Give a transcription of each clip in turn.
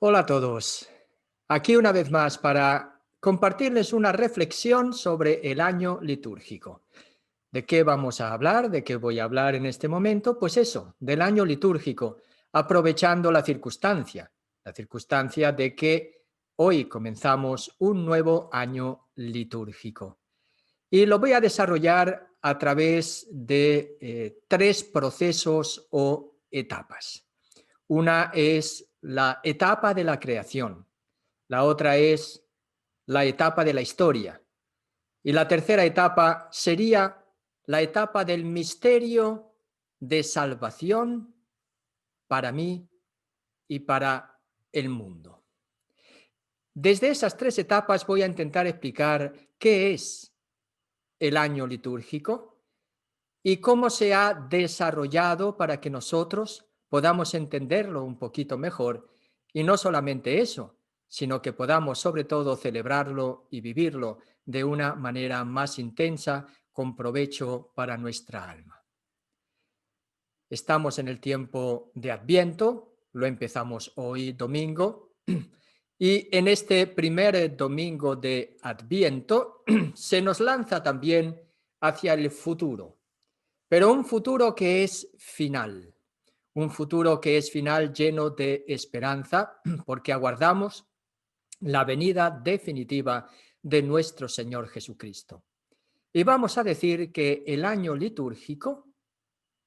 Hola a todos. Aquí una vez más para compartirles una reflexión sobre el año litúrgico. ¿De qué vamos a hablar? ¿De qué voy a hablar en este momento? Pues eso, del año litúrgico, aprovechando la circunstancia de que hoy comenzamos un nuevo año litúrgico. Y lo voy a desarrollar a través de tres procesos o etapas. Una es la etapa de la creación, la otra es la etapa de la historia y la tercera etapa sería la etapa del misterio de salvación para mí y para el mundo. Desde esas tres etapas voy a intentar explicar qué es el año litúrgico y cómo se ha desarrollado para que nosotros podamos entenderlo un poquito mejor. Y no solamente eso, sino que podamos sobre todo celebrarlo y vivirlo de una manera más intensa, con provecho para nuestra alma. Estamos en el tiempo de Adviento, lo empezamos hoy domingo, y en este primer domingo de Adviento se nos lanza también hacia el futuro, pero un futuro que es final, un futuro que es final lleno de esperanza, porque aguardamos la venida definitiva de nuestro Señor Jesucristo. Y vamos a decir que el año litúrgico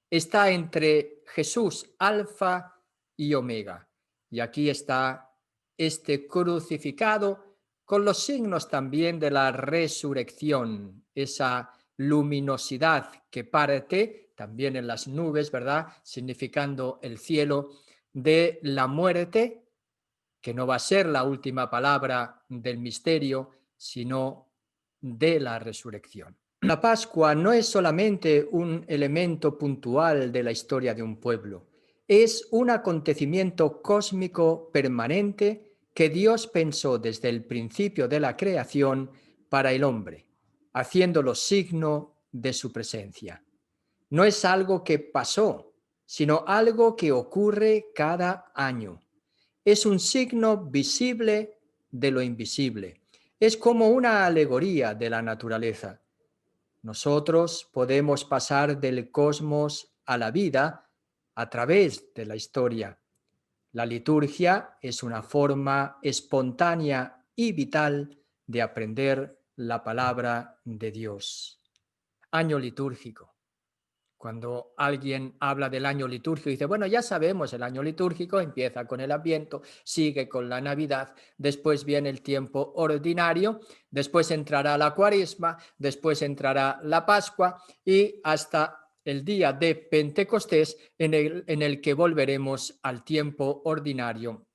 está entre Jesús alfa y omega. Y aquí está este crucificado con los signos también de la resurrección, esa luminosidad que parte también en las nubes, ¿verdad? Significando el cielo de la muerte, que no va a ser la última palabra del misterio, sino de la resurrección. La Pascua no es solamente un elemento puntual de la historia de un pueblo, es un acontecimiento cósmico permanente que Dios pensó desde el principio de la creación para el hombre, haciéndolo signo de su presencia. No es algo que pasó, sino algo que ocurre cada año. Es un signo visible de lo invisible. Es como una alegoría de la naturaleza. Nosotros podemos pasar del cosmos a la vida a través de la historia. La liturgia es una forma espontánea y vital de aprender la palabra de Dios. Año litúrgico. Cuando alguien habla del año litúrgico, dice, bueno, ya sabemos, el año litúrgico empieza con el Adviento, sigue con la Navidad, después viene el tiempo ordinario, después entrará la Cuaresma, después entrará la Pascua y hasta el día de Pentecostés en el que volveremos al tiempo ordinario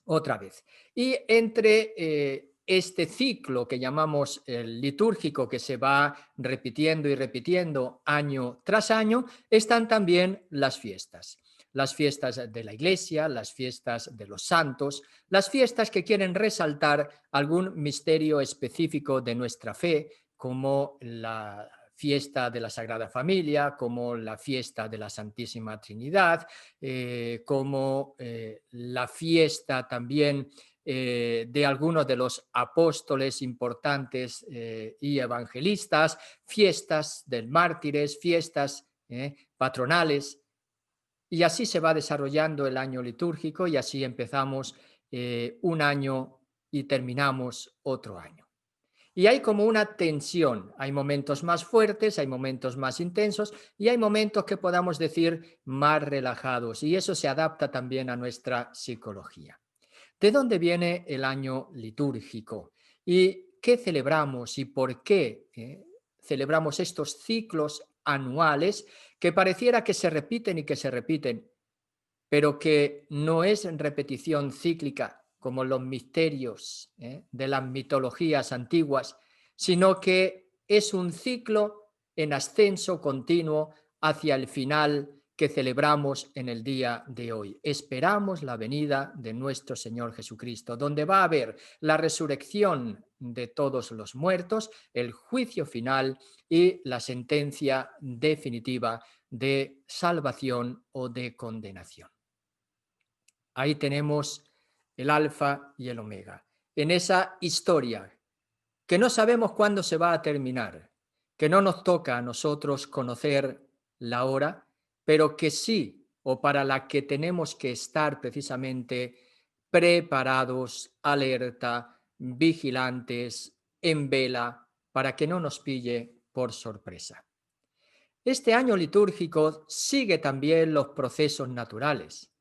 otra vez. Y entre este ciclo que llamamos el litúrgico, que se va repitiendo y repitiendo año tras año, están también las fiestas de la Iglesia, las fiestas de los santos, las fiestas que quieren resaltar algún misterio específico de nuestra fe, como la fiesta de la Sagrada Familia, como la fiesta de la Santísima Trinidad, como la fiesta también de algunos de los apóstoles importantes y evangelistas, fiestas de mártires, fiestas patronales, y así se va desarrollando el año litúrgico y así empezamos un año y terminamos otro año. Y hay como una tensión, hay momentos más fuertes, hay momentos más intensos y hay momentos que podamos decir más relajados, y eso se adapta también a nuestra psicología. ¿De dónde viene el año litúrgico? ¿Y qué celebramos y por qué celebramos estos ciclos anuales que pareciera que se repiten y que se repiten, pero que no es repetición cíclica como los misterios de las mitologías antiguas, sino que es un ciclo en ascenso continuo hacia el final que celebramos en el día de hoy? Esperamos la venida de nuestro Señor Jesucristo, donde va a haber la resurrección de todos los muertos, el juicio final y la sentencia definitiva de salvación o de condenación. Ahí tenemos el alfa y el omega, en esa historia que no sabemos cuándo se va a terminar, que no nos toca a nosotros conocer la hora, pero que sí, o para la que tenemos que estar precisamente preparados, alerta, vigilantes, en vela, para que no nos pille por sorpresa. Este año litúrgico sigue también los procesos naturales,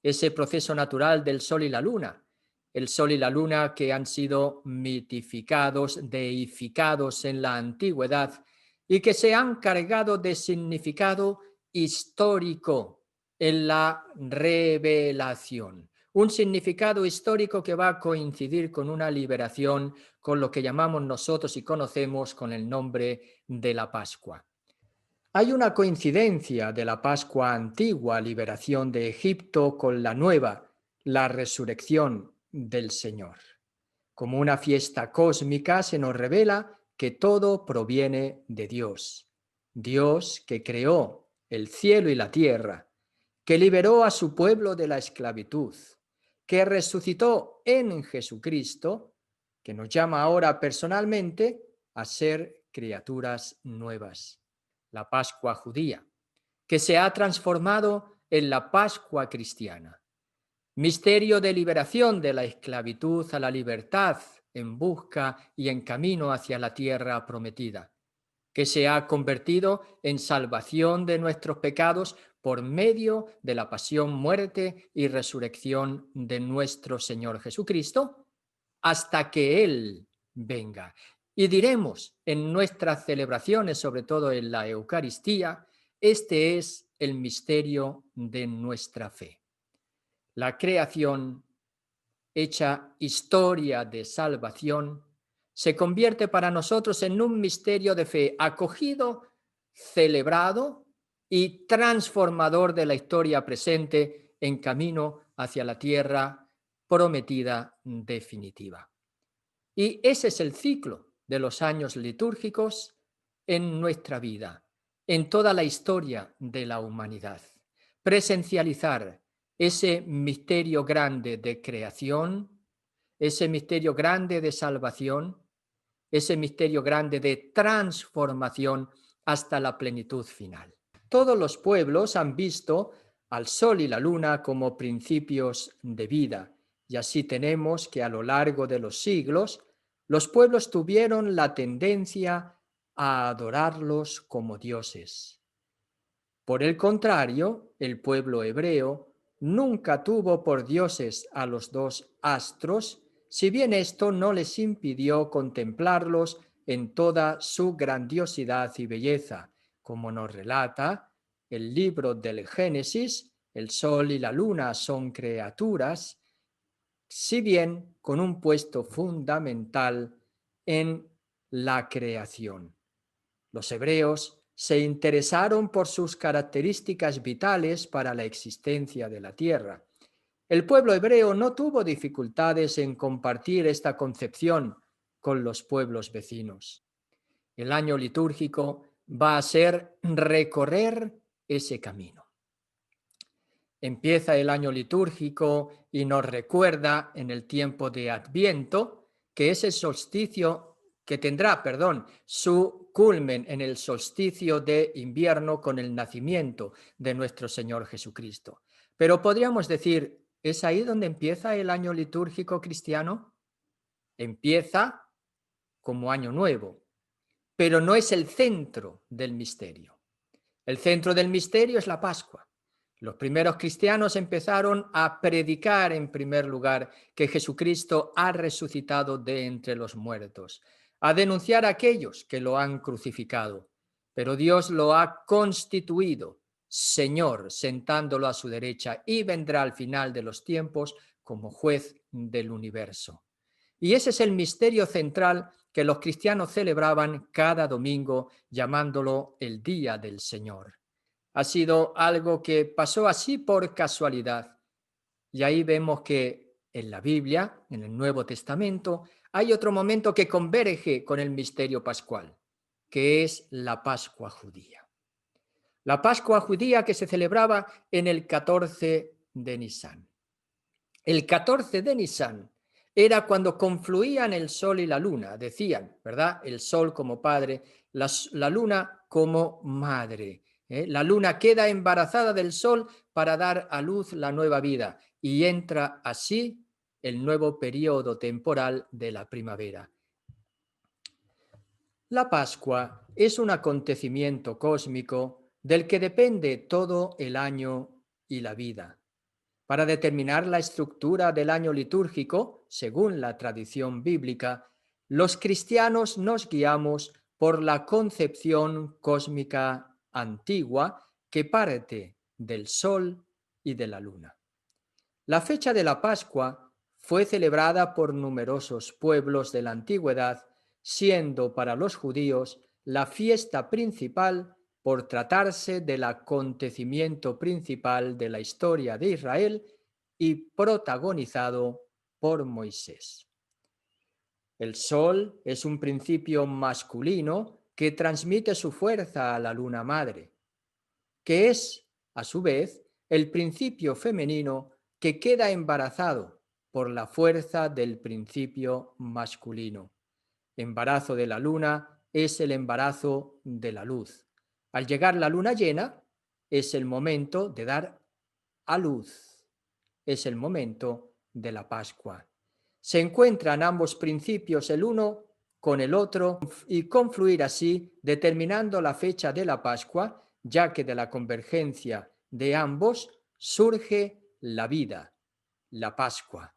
ese proceso natural del sol y la luna, el sol y la luna que han sido mitificados, deificados en la antigüedad y que se han cargado de significado histórico en la revelación. Un significado histórico que va a coincidir con una liberación, con lo que llamamos nosotros y conocemos con el nombre de la Pascua. Hay una coincidencia de la Pascua antigua, liberación de Egipto, con la nueva, la resurrección del Señor. Como una fiesta cósmica se nos revela que todo proviene de Dios. Dios que creó el cielo y la tierra, que liberó a su pueblo de la esclavitud, que resucitó en Jesucristo, que nos llama ahora personalmente a ser criaturas nuevas. La Pascua judía, que se ha transformado en la Pascua cristiana. Misterio de liberación de la esclavitud a la libertad en busca y en camino hacia la tierra prometida, que se ha convertido en salvación de nuestros pecados por medio de la pasión, muerte y resurrección de nuestro Señor Jesucristo, hasta que Él venga. Y diremos en nuestras celebraciones, sobre todo en la Eucaristía, este es el misterio de nuestra fe. La creación, hecha historia de salvación, se convierte para nosotros en un misterio de fe acogido, celebrado y transformador de la historia presente en camino hacia la tierra prometida definitiva. Y ese es el ciclo de los años litúrgicos en nuestra vida, en toda la historia de la humanidad. Presencializar ese misterio grande de creación, ese misterio grande de salvación, ese misterio grande de transformación hasta la plenitud final. Todos los pueblos han visto al sol y la luna como principios de vida, y así tenemos que a lo largo de los siglos los pueblos tuvieron la tendencia a adorarlos como dioses. Por el contrario, el pueblo hebreo nunca tuvo por dioses a los dos astros, si bien esto no les impidió contemplarlos en toda su grandiosidad y belleza, como nos relata el libro del Génesis. El sol y la luna son criaturas, si bien con un puesto fundamental en la creación. Los hebreos se interesaron por sus características vitales para la existencia de la tierra. El pueblo hebreo no tuvo dificultades en compartir esta concepción con los pueblos vecinos. El año litúrgico va a ser recorrer ese camino. Empieza el año litúrgico y nos recuerda en el tiempo de Adviento, que es el solsticio que tendrá, su culmen en el solsticio de invierno con el nacimiento de nuestro Señor Jesucristo. Pero podríamos decir, ¿es ahí donde empieza el año litúrgico cristiano? Empieza como año nuevo, pero no es el centro del misterio. El centro del misterio es la Pascua. Los primeros cristianos empezaron a predicar en primer lugar que Jesucristo ha resucitado de entre los muertos, a denunciar a aquellos que lo han crucificado, pero Dios lo ha constituido Señor, sentándolo a su derecha, y vendrá al final de los tiempos como juez del universo. Y ese es el misterio central que los cristianos celebraban cada domingo, llamándolo el Día del Señor. Ha sido algo que pasó así por casualidad. Y ahí vemos que en la Biblia, en el Nuevo Testamento, hay otro momento que converge con el misterio pascual, que es la Pascua judía. La Pascua judía que se celebraba en el 14 de Nisán. El 14 de Nisan era cuando confluían el sol y la luna, decían, ¿verdad? El sol como padre, la luna como madre. La luna queda embarazada del sol para dar a luz la nueva vida y entra así el nuevo periodo temporal de la primavera. La Pascua es un acontecimiento cósmico del que depende todo el año y la vida. Para determinar la estructura del año litúrgico, según la tradición bíblica, los cristianos nos guiamos por la concepción cósmica antigua que parte del sol y de la luna. La fecha de la Pascua fue celebrada por numerosos pueblos de la antigüedad, siendo para los judíos la fiesta principal por tratarse del acontecimiento principal de la historia de Israel y protagonizado por Moisés. El sol es un principio masculino que transmite su fuerza a la luna madre, que es, a su vez, el principio femenino que queda embarazado por la fuerza del principio masculino. Embarazo de la luna es el embarazo de la luz. Al llegar la luna llena, es el momento de dar a luz. Es el momento de la Pascua. Se encuentran ambos principios el uno con el otro y confluir así, determinando la fecha de la Pascua, ya que de la convergencia de ambos surge la vida, la Pascua.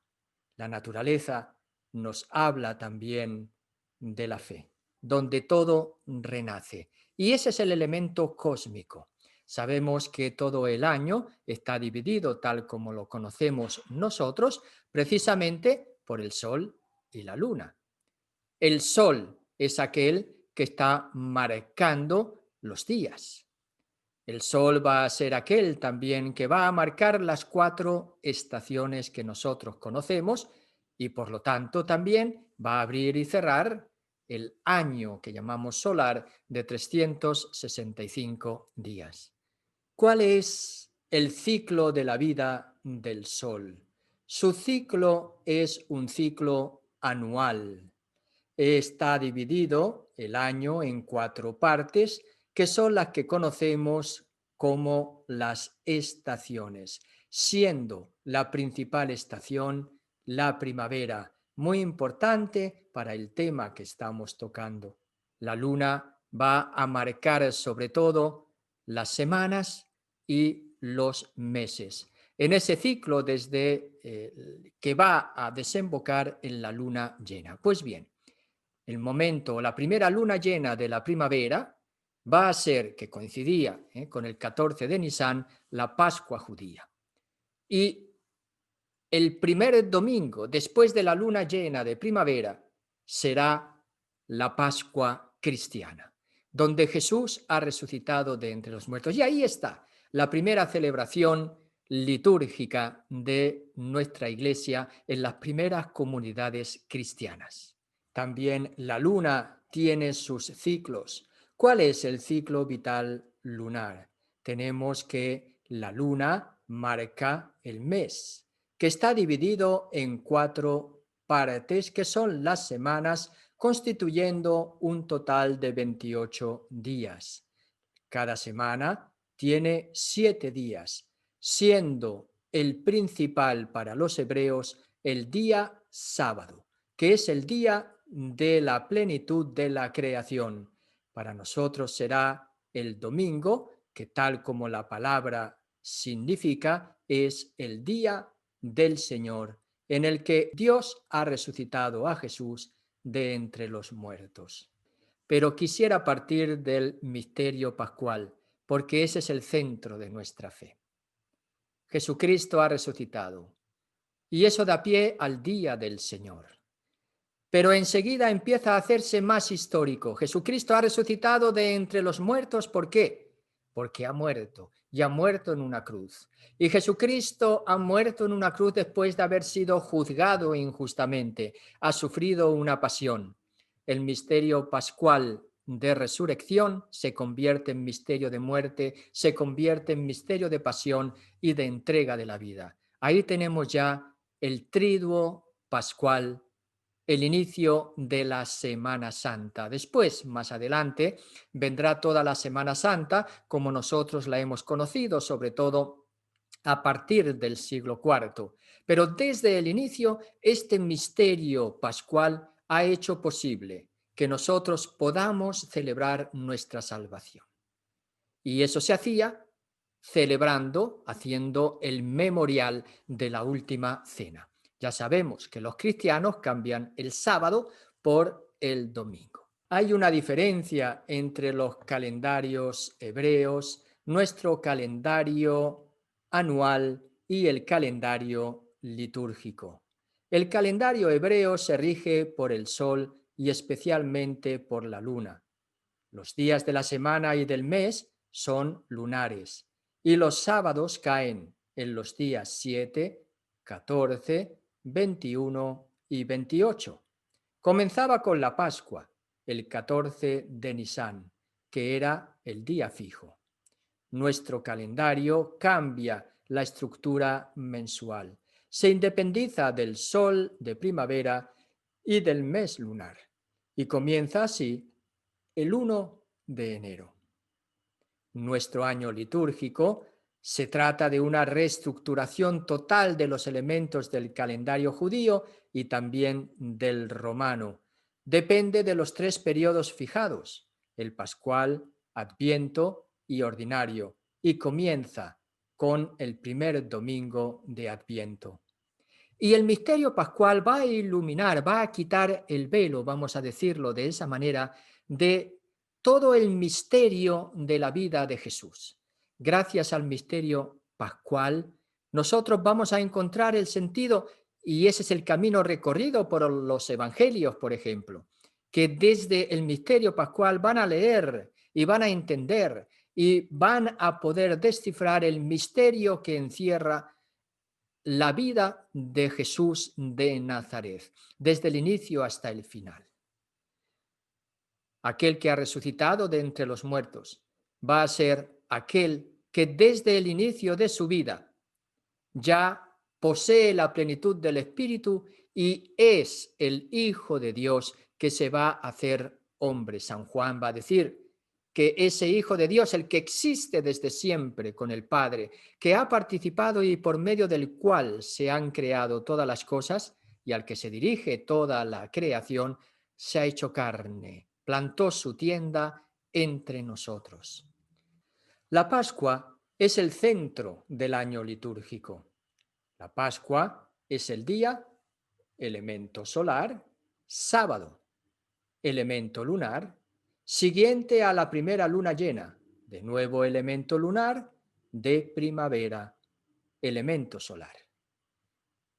La naturaleza nos habla también de la fe, donde todo renace. Y ese es el elemento cósmico. Sabemos que todo el año está dividido, tal como lo conocemos nosotros, precisamente por el sol y la luna. El sol es aquel que está marcando los días. El sol va a ser aquel también que va a marcar las 4 estaciones que nosotros conocemos y por lo tanto también va a abrir y cerrar el año que llamamos solar de 365 días. ¿Cuál es el ciclo de la vida del sol? Su ciclo es un ciclo anual. Está dividido el año en 4 partes, que son las que conocemos como las estaciones, siendo la principal estación la primavera, muy importante para el tema que estamos tocando. La luna va a marcar sobre todo las semanas y los meses. En ese ciclo desde que va a desembocar en la luna llena. Pues bien, el momento, la primera luna llena de la primavera va a ser, que coincidía con el 14 de Nisan, la Pascua judía. Y el primer domingo después de la luna llena de primavera será la Pascua cristiana, donde Jesús ha resucitado de entre los muertos. Y ahí está la primera celebración litúrgica de nuestra iglesia en las primeras comunidades cristianas. También la luna tiene sus ciclos. ¿Cuál es el ciclo vital lunar? Tenemos que la luna marca el mes, que está dividido en 4 partes, que son las semanas, constituyendo un total de 28 días. Cada semana tiene 7 días, siendo el principal para los hebreos el día sábado, que es el día de la plenitud de la creación. Para nosotros será el domingo, que tal como la palabra significa, es el día del Señor, en el que Dios ha resucitado a Jesús de entre los muertos. Pero quisiera partir del misterio pascual, porque ese es el centro de nuestra fe. Jesucristo ha resucitado, y eso da pie al día del Señor. Pero enseguida empieza a hacerse más histórico. Jesucristo ha resucitado de entre los muertos. ¿Por qué? Porque ha muerto, y ha muerto en una cruz. Y Jesucristo ha muerto en una cruz después de haber sido juzgado injustamente. Ha sufrido una pasión. El misterio pascual de resurrección se convierte en misterio de muerte, se convierte en misterio de pasión y de entrega de la vida. Ahí tenemos ya el triduo pascual, el inicio de la Semana Santa. Después, más adelante, vendrá toda la Semana Santa como nosotros la hemos conocido, sobre todo a partir del siglo IV. Pero desde el inicio, este misterio pascual ha hecho posible que nosotros podamos celebrar nuestra salvación. Y eso se hacía celebrando, haciendo el memorial de la última cena. Ya sabemos que los cristianos cambian el sábado por el domingo. Hay una diferencia entre los calendarios hebreos, nuestro calendario anual y el calendario litúrgico. El calendario hebreo se rige por el sol y especialmente por la luna. Los días de la semana y del mes son lunares y los sábados caen en los días 7, 14, 21 y 28. Comenzaba con la Pascua, el 14 de Nisán, que era el día fijo. Nuestro calendario cambia la estructura mensual. Se independiza del sol de primavera y del mes lunar y comienza así el 1 de enero. Nuestro año litúrgico se trata de una reestructuración total de los elementos del calendario judío y también del romano. Depende de los 3 periodos fijados, el pascual, adviento y ordinario, y comienza con el primer domingo de Adviento. Y el misterio pascual va a iluminar, va a quitar el velo, vamos a decirlo de esa manera, de todo el misterio de la vida de Jesús. Gracias al misterio pascual, nosotros vamos a encontrar el sentido, y ese es el camino recorrido por los evangelios, por ejemplo, que desde el misterio pascual van a leer y van a entender y van a poder descifrar el misterio que encierra la vida de Jesús de Nazaret, desde el inicio hasta el final. Aquel que ha resucitado de entre los muertos va a ser aquel que desde el inicio de su vida ya posee la plenitud del Espíritu y es el Hijo de Dios que se va a hacer hombre. San Juan va a decir que ese Hijo de Dios, el que existe desde siempre con el Padre, que ha participado y por medio del cual se han creado todas las cosas y al que se dirige toda la creación, se ha hecho carne, plantó su tienda entre nosotros. La Pascua es el centro del año litúrgico. La Pascua es el día, elemento solar, sábado, elemento lunar, siguiente a la primera luna llena, de nuevo elemento lunar, de primavera, elemento solar.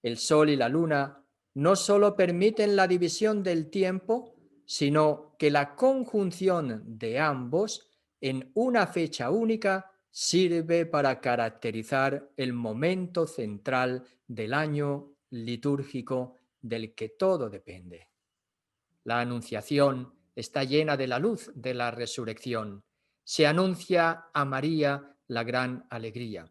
El sol y la luna no solo permiten la división del tiempo, sino que la conjunción de ambos en una fecha única sirve para caracterizar el momento central del año litúrgico del que todo depende. La Anunciación está llena de la luz de la resurrección. Se anuncia a María la gran alegría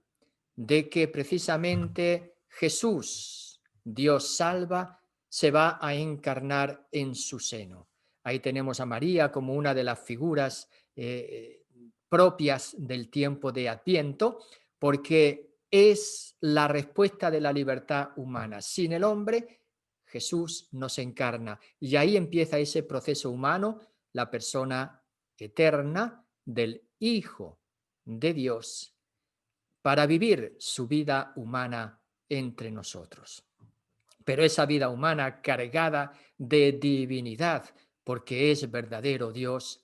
de que precisamente Jesús, Dios salva, se va a encarnar en su seno. Ahí tenemos a María como una de las figuras propias del tiempo de Adviento, porque es la respuesta de la libertad humana. Sin el hombre, Jesús nos encarna y ahí empieza ese proceso humano, la persona eterna del Hijo de Dios para vivir su vida humana entre nosotros. Pero esa vida humana cargada de divinidad, porque es verdadero Dios,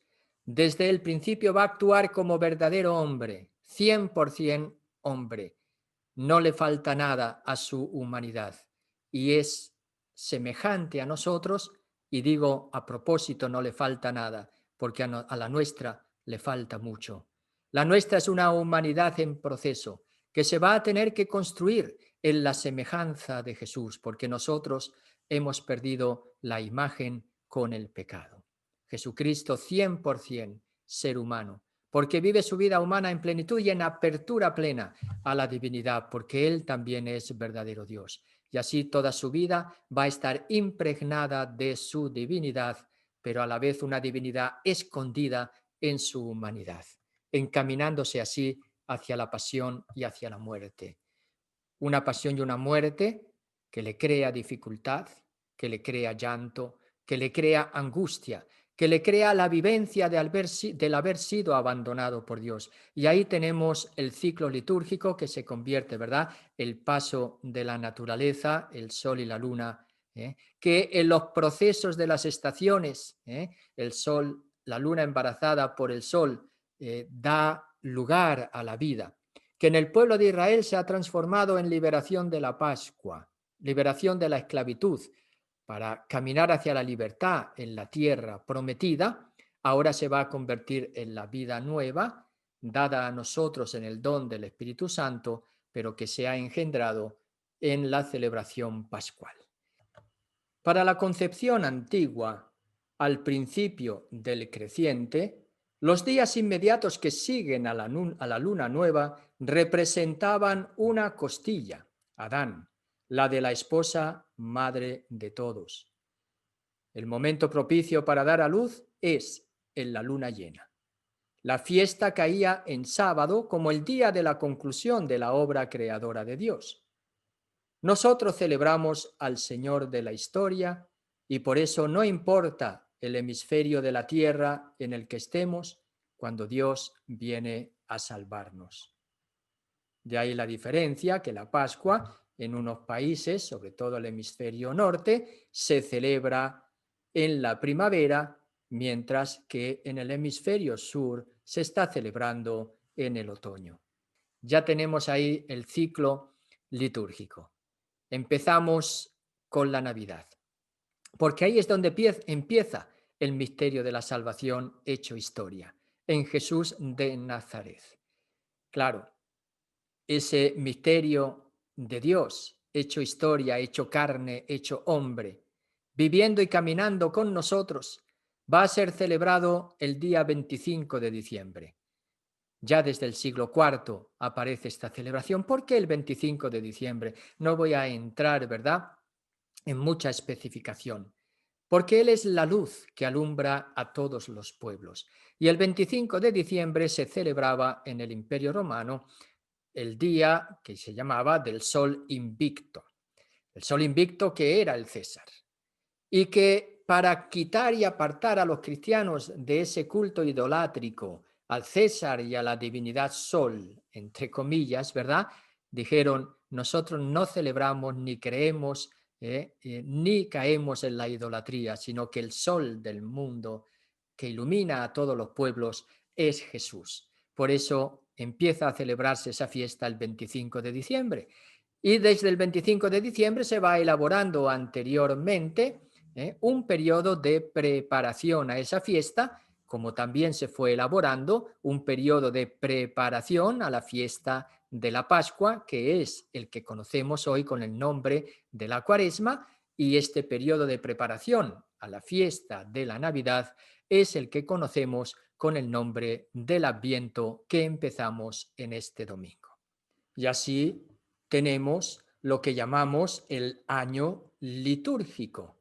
desde el principio va a actuar como verdadero hombre, 100% hombre. No le falta nada a su humanidad y es semejante a nosotros, y digo a propósito no le falta nada, porque a la nuestra le falta mucho. La nuestra es una humanidad en proceso que se va a tener que construir en la semejanza de Jesús, porque nosotros hemos perdido la imagen con el pecado. Jesucristo 100% ser humano, porque vive su vida humana en plenitud y en apertura plena a la divinidad, porque Él también es verdadero Dios. Y así toda su vida va a estar impregnada de su divinidad, pero a la vez una divinidad escondida en su humanidad, encaminándose así hacia la pasión y hacia la muerte. Una pasión y una muerte que le crea dificultad, que le crea llanto, que le crea angustia, que le crea la vivencia del haber sido abandonado por Dios. Y ahí tenemos el ciclo litúrgico que se convierte, ¿verdad? El paso de la naturaleza, el sol y la luna, que en los procesos de las estaciones, el sol, la luna embarazada por el sol, da lugar a la vida, que en el pueblo de Israel se ha transformado en liberación de la Pascua, liberación de la esclavitud, para caminar hacia la libertad en la tierra prometida. Ahora se va a convertir en la vida nueva, dada a nosotros en el don del Espíritu Santo, pero que se ha engendrado en la celebración pascual. Para la concepción antigua, al principio del creciente, los días inmediatos que siguen a la luna nueva representaban una costilla, Adán, la de la esposa madre de todos. El momento propicio para dar a luz es en la luna llena. La fiesta caía en sábado como el día de la conclusión de la obra creadora de Dios. Nosotros celebramos al Señor de la historia y por eso no importa el hemisferio de la tierra en el que estemos cuando Dios viene a salvarnos. De ahí la diferencia que la Pascua en unos países, sobre todo el hemisferio norte, se celebra en la primavera, mientras que en el hemisferio sur se está celebrando en el otoño. Ya tenemos ahí el ciclo litúrgico. Empezamos con la Navidad, porque ahí es donde empieza el misterio de la salvación hecho historia, en Jesús de Nazaret. Claro, ese misterio de Dios, hecho historia, hecho carne, hecho hombre, viviendo y caminando con nosotros, va a ser celebrado el día 25 de diciembre. Ya desde el siglo IV aparece esta celebración. ¿Por qué el 25 de diciembre? No voy a entrar, ¿verdad?, en mucha especificación. Porque Él es la luz que alumbra a todos los pueblos. Y el 25 de diciembre se celebraba en el Imperio Romano el día que se llamaba del Sol Invicto. El Sol Invicto que era el César. Y que para quitar y apartar a los cristianos de ese culto idolátrico al César y a la divinidad Sol, entre comillas, ¿verdad?, dijeron: nosotros no celebramos ni creemos ni caemos en la idolatría, sino que el Sol del mundo que ilumina a todos los pueblos es Jesús. Por eso empieza a celebrarse esa fiesta el 25 de diciembre. Y desde el 25 de diciembre se va elaborando anteriormente un periodo de preparación a esa fiesta, como también se fue elaborando un periodo de preparación a la fiesta de la Pascua, que es el que conocemos hoy con el nombre de la Cuaresma, y este periodo de preparación a la fiesta de la Navidad es el que conocemos con el nombre del Adviento, que empezamos en este domingo. Y así tenemos lo que llamamos el año litúrgico,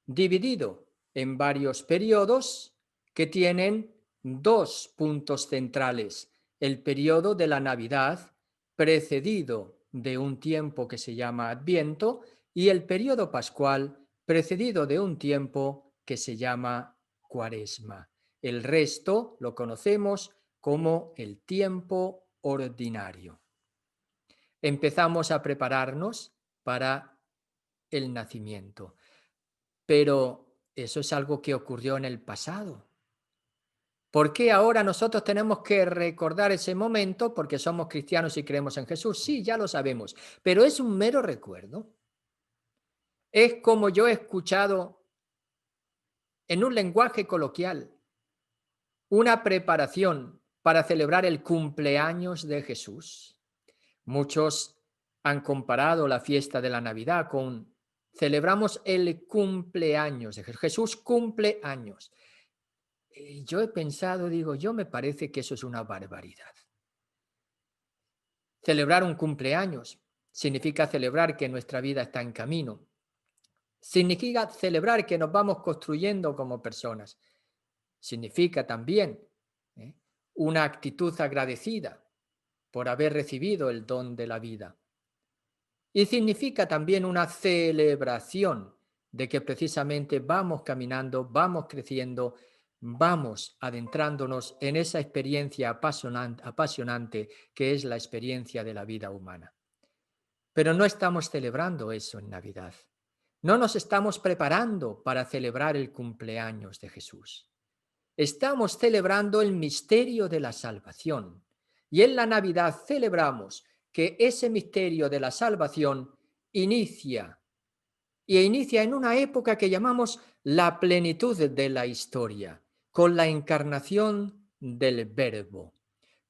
dividido en varios periodos que tienen dos puntos centrales: el periodo de la Navidad, precedido de un tiempo que se llama Adviento, y el periodo pascual, precedido de un tiempo que se llama Cuaresma. El resto lo conocemos como el tiempo ordinario. Empezamos a prepararnos para el nacimiento. Pero eso es algo que ocurrió en el pasado. ¿Por qué ahora nosotros tenemos que recordar ese momento? Porque somos cristianos y creemos en Jesús. Sí, ya lo sabemos, pero es un mero recuerdo. Es como yo he escuchado en un lenguaje coloquial una preparación para celebrar el cumpleaños de Jesús. Muchos han comparado la fiesta de la Navidad con celebramos el cumpleaños de Jesús. Jesús cumple años. yo he pensado, digo, yo me parece que eso es una barbaridad. Celebrar un cumpleaños significa celebrar que nuestra vida está en camino. Significa celebrar que nos vamos construyendo como personas. Significa también ¿eh? una actitud agradecida por haber recibido el don de la vida. Y significa también una celebración de que precisamente vamos caminando, vamos creciendo, vamos adentrándonos en esa experiencia apasionante que es la experiencia de la vida humana. Pero no estamos celebrando eso en Navidad. No nos estamos preparando para celebrar el cumpleaños de Jesús. Estamos celebrando el misterio de la salvación. Y en la Navidad celebramos que ese misterio de la salvación inicia en una época que llamamos la plenitud de la historia, con la encarnación del Verbo,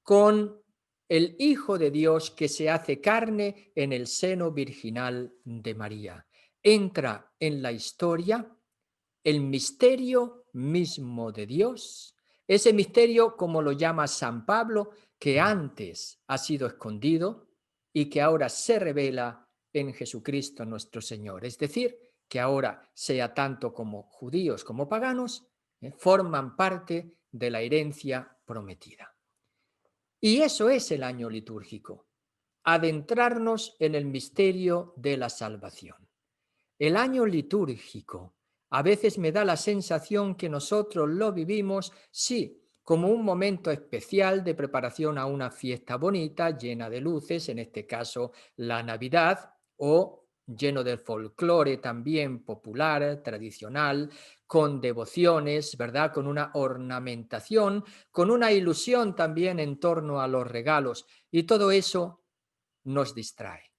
con el Hijo de Dios que se hace carne en el seno virginal de María. Entra en la historia el misterio mismo de Dios, ese misterio, como lo llama San Pablo, que antes ha sido escondido y que ahora se revela en Jesucristo nuestro Señor. Es decir, que ahora, sea tanto como judíos como paganos, forman parte de la herencia prometida. Y eso es el año litúrgico, adentrarnos en el misterio de la salvación. El año litúrgico a veces me da la sensación que nosotros lo vivimos, sí, como un momento especial de preparación a una fiesta bonita, llena de luces, en este caso la Navidad, o lleno de folclore también popular, tradicional, con devociones, ¿verdad? Con una ornamentación, con una ilusión también en torno a los regalos. Y todo eso nos distrae.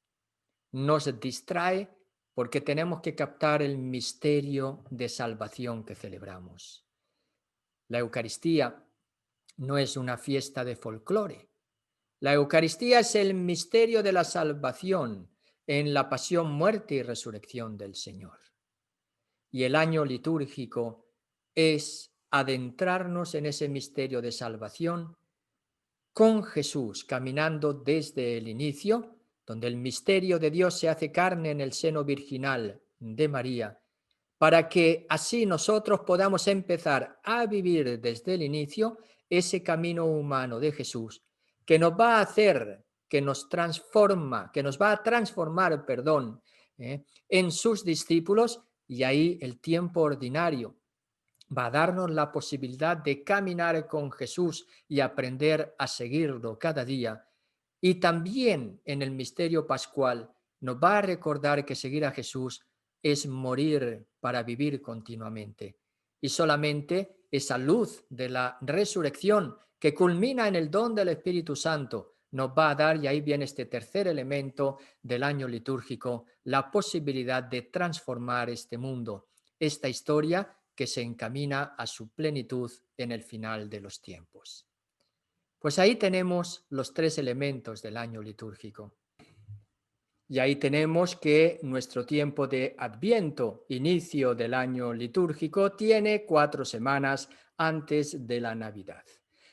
Nos distrae porque tenemos que captar el misterio de salvación que celebramos. La Eucaristía no es una fiesta de folclore. La Eucaristía es el misterio de la salvación en la pasión, muerte y resurrección del Señor. Y el año litúrgico es adentrarnos en ese misterio de salvación con Jesús, caminando desde el inicio, donde el misterio de Dios se hace carne en el seno virginal de María, para que así nosotros podamos empezar a vivir desde el inicio ese camino humano de Jesús, que nos va a hacer, que nos transforma, que nos va a transformar, en sus discípulos, y ahí el tiempo ordinario va a darnos la posibilidad de caminar con Jesús y aprender a seguirlo cada día. Y también en el misterio pascual nos va a recordar que seguir a Jesús es morir para vivir continuamente. Y solamente esa luz de la resurrección que culmina en el don del Espíritu Santo nos va a dar, y ahí viene este tercer elemento del año litúrgico, la posibilidad de transformar este mundo, esta historia que se encamina a su plenitud en el final de los tiempos. Pues ahí tenemos los tres elementos del año litúrgico. Y ahí tenemos que nuestro tiempo de Adviento, inicio del año litúrgico, tiene 4 semanas antes de la Navidad.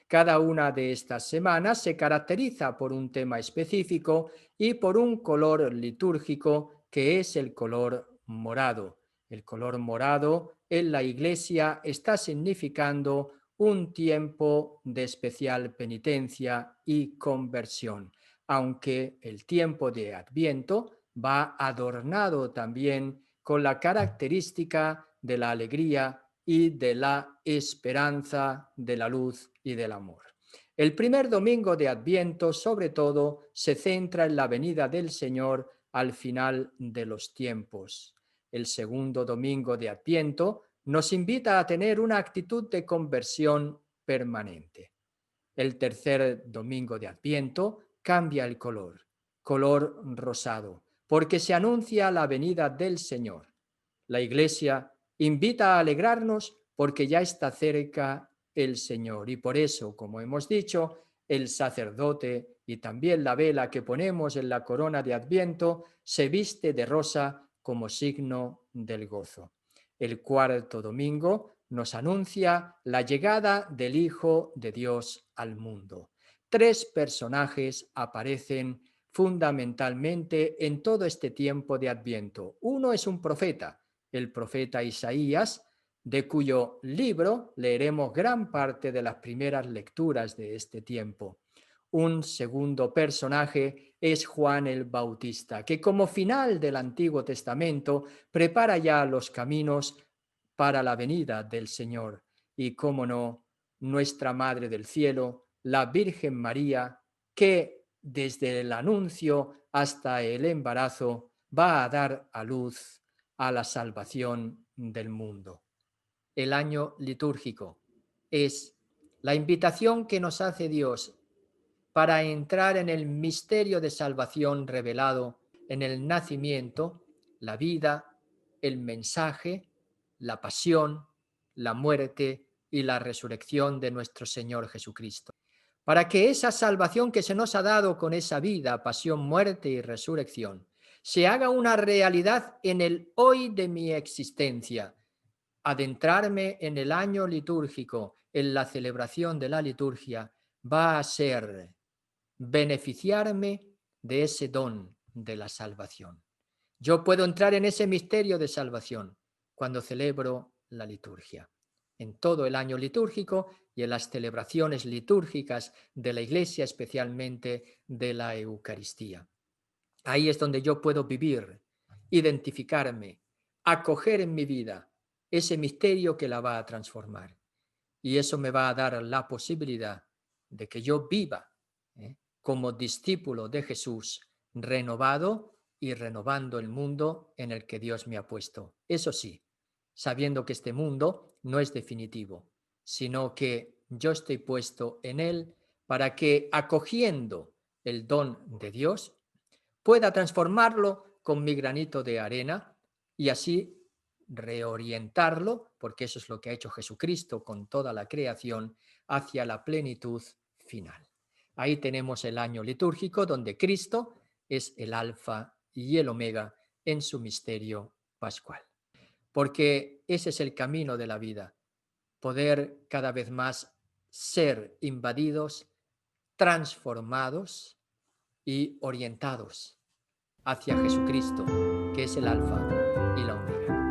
Cada una de estas semanas se caracteriza por un tema específico y por un color litúrgico que es el color morado. El color morado en la Iglesia está significando un tiempo de especial penitencia y conversión, aunque el tiempo de Adviento va adornado también con la característica de la alegría y de la esperanza, de la luz y del amor. El primer domingo de Adviento, sobre todo, se centra en la venida del Señor al final de los tiempos. El segundo domingo de Adviento nos invita a tener una actitud de conversión permanente. El tercer domingo de Adviento cambia el color rosado, porque se anuncia la venida del Señor. La Iglesia invita a alegrarnos porque ya está cerca el Señor, y por eso, como hemos dicho, el sacerdote y también la vela que ponemos en la corona de Adviento se viste de rosa como signo del gozo. El cuarto domingo nos anuncia la llegada del Hijo de Dios al mundo. 3 personajes aparecen fundamentalmente en todo este tiempo de Adviento. Uno es un profeta, el profeta Isaías, de cuyo libro leeremos gran parte de las primeras lecturas de este tiempo. Un segundo personaje es Juan el Bautista, que como final del Antiguo Testamento prepara ya los caminos para la venida del Señor. Y cómo no, nuestra Madre del Cielo, la Virgen María, que desde el anuncio hasta el embarazo va a dar a luz a la salvación del mundo. El año litúrgico es la invitación que nos hace Dios para entrar en el misterio de salvación revelado en el nacimiento, la vida, el mensaje, la pasión, la muerte y la resurrección de nuestro Señor Jesucristo. Para que esa salvación que se nos ha dado con esa vida, pasión, muerte y resurrección, se haga una realidad en el hoy de mi existencia. Adentrarme en el año litúrgico, en la celebración de la liturgia, va a ser beneficiarme de ese don de la salvación. Yo puedo entrar en ese misterio de salvación cuando celebro la liturgia. En todo el año litúrgico y en las celebraciones litúrgicas de la Iglesia, especialmente de la Eucaristía. Ahí es donde yo puedo vivir, identificarme, acoger en mi vida ese misterio que la va a transformar. Y eso me va a dar la posibilidad de que yo viva como discípulo de Jesús, renovado y renovando el mundo en el que Dios me ha puesto. Eso sí, sabiendo que este mundo no es definitivo, sino que yo estoy puesto en él para que, acogiendo el don de Dios, pueda transformarlo con mi granito de arena y así reorientarlo, porque eso es lo que ha hecho Jesucristo con toda la creación, hacia la plenitud final. Ahí tenemos el año litúrgico donde Cristo es el alfa y el omega en su misterio pascual. Porque ese es el camino de la vida, poder cada vez más ser invadidos, transformados y orientados hacia Jesucristo, que es el alfa y la omega.